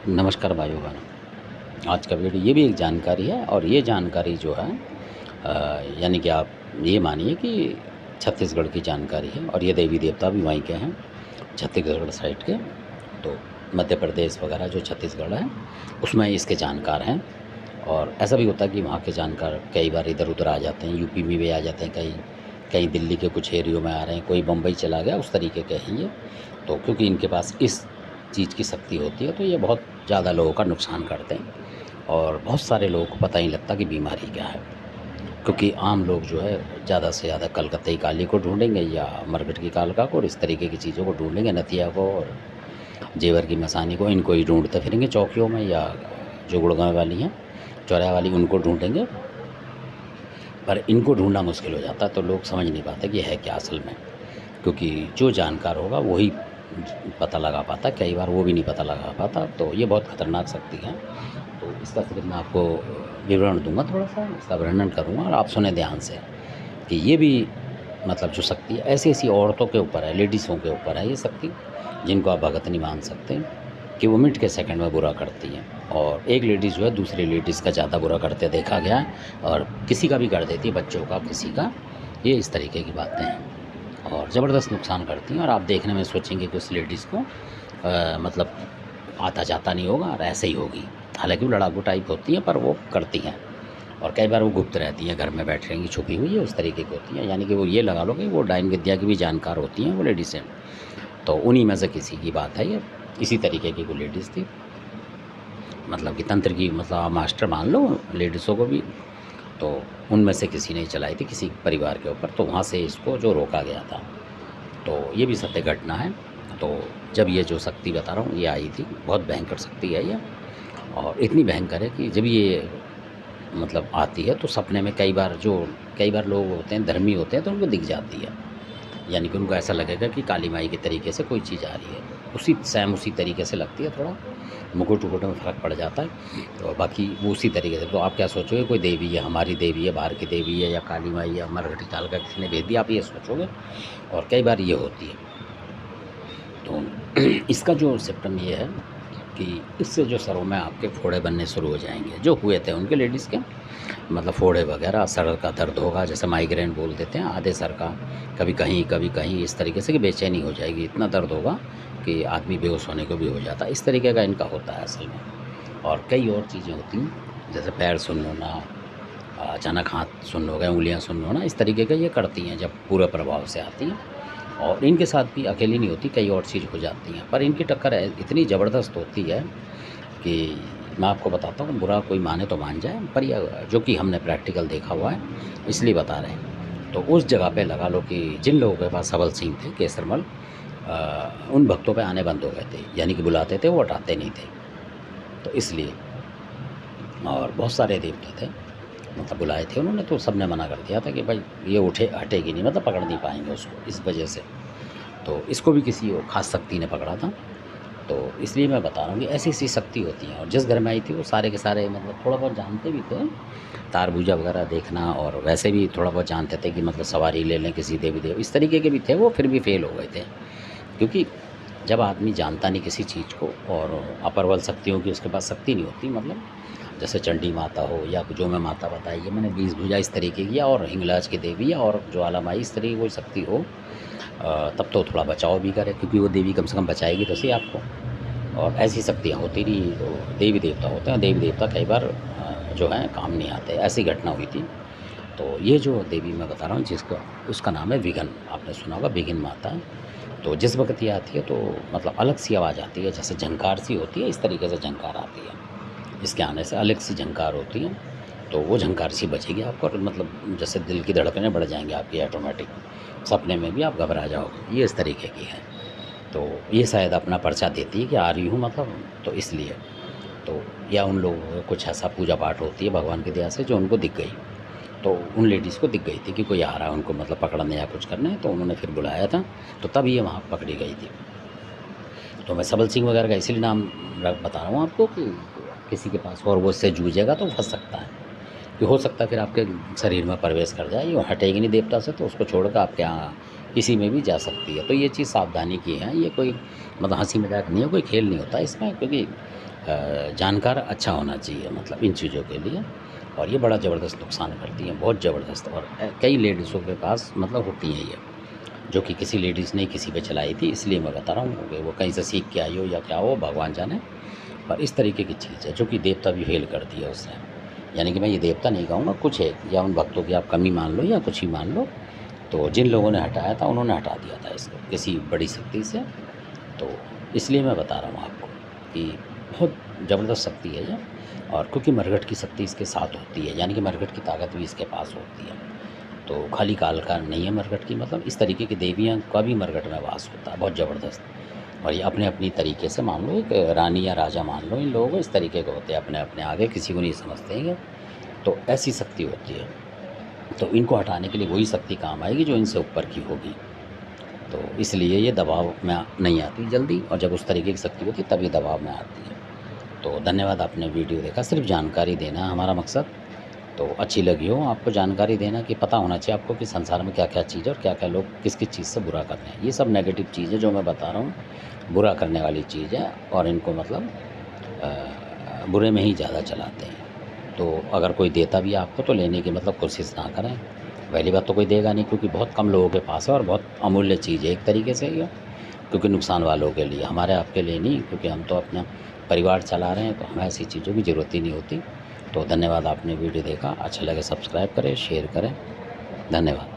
नमस्कार भाइयों बहनों। आज का वीडियो ये भी एक जानकारी है और ये जानकारी जो है यानी कि आप ये मानिए कि छत्तीसगढ़ की जानकारी है और ये देवी देवता भी वहीं के हैं, छत्तीसगढ़ साइड के। तो मध्य प्रदेश वगैरह जो छत्तीसगढ़ है उसमें इसके जानकार हैं। और ऐसा भी होता है कि वहाँ के जानकार कई बार इधर उधर आ जाते हैं, यूपी में भी आ जाते हैं, कहीं कहीं दिल्ली के कुछ एरियो में आ रहे हैं, कोई बम्बई चला गया, उस तरीके के हैं ये। तो क्योंकि इनके पास इस चीज़ की शक्ति होती है तो ये बहुत ज़्यादा लोगों का नुकसान करते हैं और बहुत सारे लोगों को पता ही नहीं लगता कि बीमारी क्या है। क्योंकि आम लोग जो है ज़्यादा से ज़्यादा कलकत्ते काली को ढूंढेंगे या मरघट की कालका को और इस तरीके की चीज़ों को ढूंढेंगे, नथिया को और जेवर की मसानी को, इनको ही ढूंढते फिरेंगे चौकियों में, या जो गुड़गांव वाली हैं चौराहे वाली उनको ढूंढेंगे। पर इनको ढूंढना मुश्किल हो जाता है तो लोग समझ नहीं पाते कि है क्या असल में, क्योंकि जो जानकार होगा वही पता लगा पाता, कई बार वो भी नहीं पता लगा पाता। तो ये बहुत ख़तरनाक शक्ति है। तो इसका सिर्फ मैं आपको विवरण दूंगा, थोड़ा सा इसका वर्णन करूंगा और आप सुने ध्यान से कि ये भी मतलब जो शक्ति है ऐसी ऐसी औरतों के ऊपर है, लेडीज़ों के ऊपर है ये शक्ति, जिनको आप भगत नहीं मान सकते कि वो मिनट के सेकंड में बुरा करती हैं। और एक लेडीज़ जो है दूसरी लेडीज़ का ज़्यादा बुरा करते देखा गया है और किसी का भी कर देती है, बच्चों का, किसी का। ये इस तरीके की बातें हैं और ज़बरदस्त नुकसान करती हैं। और आप देखने में सोचेंगे कि उस लेडीज़ को मतलब आता जाता नहीं होगा और ऐसे ही होगी, हालांकि वो लड़ाकू टाइप होती हैं पर वो करती हैं। और कई बार वो गुप्त रहती हैं, घर में बैठ रहेंगी, छुपी हुई है, उस तरीके की होती हैं। यानी कि वो ये लगा लो कि वो डाइन विद्या की भी जानकार होती हैं वो लेडीज़ें। तो उन्हीं में से किसी की बात है ये, इसी तरीके की कोई लेडीज़ थी, मतलब कि तंत्र की मतलब आप मास्टर मान लो लेडीज़ों को भी। तो उनमें से किसी ने चलाई थी किसी परिवार के ऊपर, तो वहाँ से इसको जो रोका गया था। तो ये भी सत्य घटना है। तो जब ये जो शक्ति बता रहा हूँ ये आई थी, बहुत भयंकर शक्ति है ये, और इतनी भयंकर है कि जब ये मतलब आती है तो सपने में कई बार लोग होते हैं, धर्मी होते हैं, तो उनको दिख जाती है। यानी कि उनको ऐसा लगेगा कि काली माई के तरीके से कोई चीज़ आ रही है, उसी तरीके से लगती है। थोड़ा मुकुट वुकुट में फ़र्क पड़ जाता है तो बाकी वो उसी तरीके से। तो आप क्या सोचोगे कोई देवी है, हमारी देवी है, बाहर की देवी है, या काली माई या मरघटी कालका किसी ने भेज दिया, आप ये सोचोगे। और कई बार ये होती है। तो इसका जो सिम्पटम ये है कि इससे जो सरों में आपके फोड़े बनने शुरू हो जाएंगे, जो हुए थे उनके लेडीज़ के, मतलब फोड़े वगैरह, सर का दर्द होगा, जैसे माइग्रेन बोल देते हैं, आधे सर का, कभी कहीं इस तरीके से कि बेचैनी हो जाएगी, इतना दर्द होगा कि आदमी बेहोश होने को भी हो जाता है। इस तरीके का इनका होता है असल में। और कई और चीज़ें होती हैं, जैसे पैर सुन्न होना, अचानक हाथ सुन्न हो गए, उंगलियां सुन्न होना, इस तरीके का ये करती हैं जब पूरे प्रभाव से आती हैं। और इनके साथ भी अकेली नहीं होती, कई और चीज़ हो जाती हैं, पर इनकी टक्कर इतनी ज़बरदस्त होती है कि मैं आपको बताता हूँ, बुरा कोई माने तो मान जाए, पर यह जो कि हमने प्रैक्टिकल देखा हुआ है इसलिए बता रहे हैं। तो उस जगह पे लगा लो कि जिन लोगों के पास सबल सिंह थे, केसरमल, उन भक्तों पे आने बंद हो गए थे, यानी कि बुलाते थे वो हटाते नहीं थे। तो इसलिए, और बहुत सारे देवता थे, मतलब बुलाए थे उन्होंने, तो सब ने मना कर दिया था कि भाई ये हटेगी नहीं, मतलब पकड़ नहीं पाएंगे उसको, इस वजह से। तो इसको भी किसी और ख़ास शक्ति ने पकड़ा था। तो इसलिए मैं बता रहा हूँ कि ऐसी ऐसी शक्ति होती हैं। और जिस घर में आई थी वो सारे के सारे मतलब थोड़ा बहुत जानते भी थे, तारबूजा वगैरह देखना, और वैसे भी थोड़ा बहुत जानते थे कि मतलब सवारी ले लें किसी देवी देव, इस तरीके के भी थे वो, फिर भी फेल हो गए थे। क्योंकि जब आदमी जानता नहीं किसी चीज़ को और अपर बल शक्तियों की उसके पास शक्ति नहीं होती, मतलब जैसे चंडी माता हो या जो मैं माता बताई है मैंने 20 भुजा इस तरीके की, और हिंगलाज की देवी और ज्वालामाई इस तरीके की कोई शक्ति हो, तब तो थोड़ा बचाव भी करे, क्योंकि वो देवी कम से कम बचाएगी तो सही आपको। और ऐसी शक्तियाँ होती रही तो देवी देवता होते हैं, देवी देवता कई बार जो है काम नहीं आते। ऐसी घटना हुई थी। तो ये जो देवी मैं बता रहा हूँ जिसका, उसका नाम है विघन, आपने सुना होगा, विघन माता। तो जिस वक्त ये आती है तो मतलब अलग सी आवाज़ आती है, जैसे झंकार सी होती है, इस तरीके से झंकार आती है। इसके आने से अलग सी झंकार होती है, तो वो झंकार सी बचेगी आपको, और मतलब जैसे दिल की धड़कनें बढ़ जाएंगी आपकी ऑटोमेटिक, सपने में भी आप घबरा जाओगे, ये इस तरीके की है। तो ये शायद अपना पर्चा देती है कि आ रही हूँ, मतलब, तो इसलिए। तो या उन लोगों को कुछ ऐसा पूजा पाठ होती है भगवान की दया से जो उनको दिख गई, तो उन लेडीज़ को दिख गई थी कि कोई आ रहा है उनको मतलब पकड़ने या कुछ करने, तो उन्होंने फिर बुलाया था, तो तब ये वहाँ पकड़ी गई थी। तो मैं सबल सिंह वगैरह का इसीलिए नाम बता रहा हूँ आपको कि किसी के पास और वो उससे जूझेगा तो फंस सकता है, कि हो सकता है फिर आपके शरीर में प्रवेश कर जाए, ये हटेगी नहीं देवता से, तो उसको छोड़कर आपके यहाँ किसी में भी जा सकती है। तो ये चीज़ सावधानी की है, ये कोई मतलब हंसी मजाक नहीं है, कोई खेल नहीं होता इसमें, क्योंकि जानकार अच्छा होना चाहिए मतलब इन चीज़ों के लिए। और ये बड़ा ज़बरदस्त नुकसान करती हैं, बहुत ज़बरदस्त। और कई लेडीज़ों के पास मतलब होती हैं ये, जो कि किसी लेडीज़ ने किसी पे चलाई थी, इसलिए मैं बता रहा हूँ कि वो कहीं से सीख के आई हो या क्या हो, भगवान जाने। पर इस तरीके की चीज़ है जो कि देवता भी फ़ेल कर दिया उसने। यानी कि मैं ये देवता नहीं कहूँगा, कुछ है या उन भक्तों की आप कमी मान लो या कुछ ही मान लो, तो जिन लोगों ने हटाया था उन्होंने हटा दिया था इसको किसी बड़ी शक्ति से। तो इसलिए मैं बता रहा हूँ आपको कि बहुत ज़बरदस्त शक्ति है ये। और क्योंकि मरघट की शक्ति इसके साथ होती है, यानी कि मरघट की ताकत भी इसके पास होती है। तो खाली काल का नहीं है मरघट की, मतलब इस तरीके की देवियाँ का भी मरघट में वास होता है, बहुत ज़बरदस्त। और ये अपने अपनी तरीके से मान लो एक रानी या राजा मान लो, इन लोगों को इस तरीके के होते हैं, अपने अपने आगे किसी को नहीं समझते हैं ये। तो ऐसी शक्ति होती है। तो इनको हटाने के लिए वही शक्ति काम आएगी जो इनसे ऊपर की होगी। तो इसलिए ये दबाव में नहीं आती जल्दी, और जब उस तरीके की शक्ति होती है तभी दबाव में आती है। तो धन्यवाद, आपने वीडियो देखा। सिर्फ जानकारी देना है हमारा मकसद। तो अच्छी लगी हो आपको जानकारी देना, कि पता होना चाहिए आपको कि संसार में क्या क्या चीज़ है और क्या क्या लोग किस किस चीज़ से बुरा कर रहे हैं। ये सब नेगेटिव चीज़ है जो मैं बता रहा हूँ, बुरा करने वाली चीज़ है। और इनको मतलब बुरे में ही ज़्यादा चलाते हैं। तो अगर कोई देता भी है आपको तो लेने की मतलब कोशिश ना करें। पहली बात तो कोई देगा नहीं, क्योंकि बहुत कम लोगों के पास है और बहुत अमूल्य चीज़ है एक तरीके से ये, क्योंकि नुकसान वालों के लिए, हमारे आपके लिए नहीं, क्योंकि हम तो अपना परिवार चला रहे हैं, तो हमें ऐसी चीज़ों की ज़रूरत ही नहीं होती। तो धन्यवाद, आपने वीडियो देखा। अच्छा लगे सब्सक्राइब करें, शेयर करें। धन्यवाद।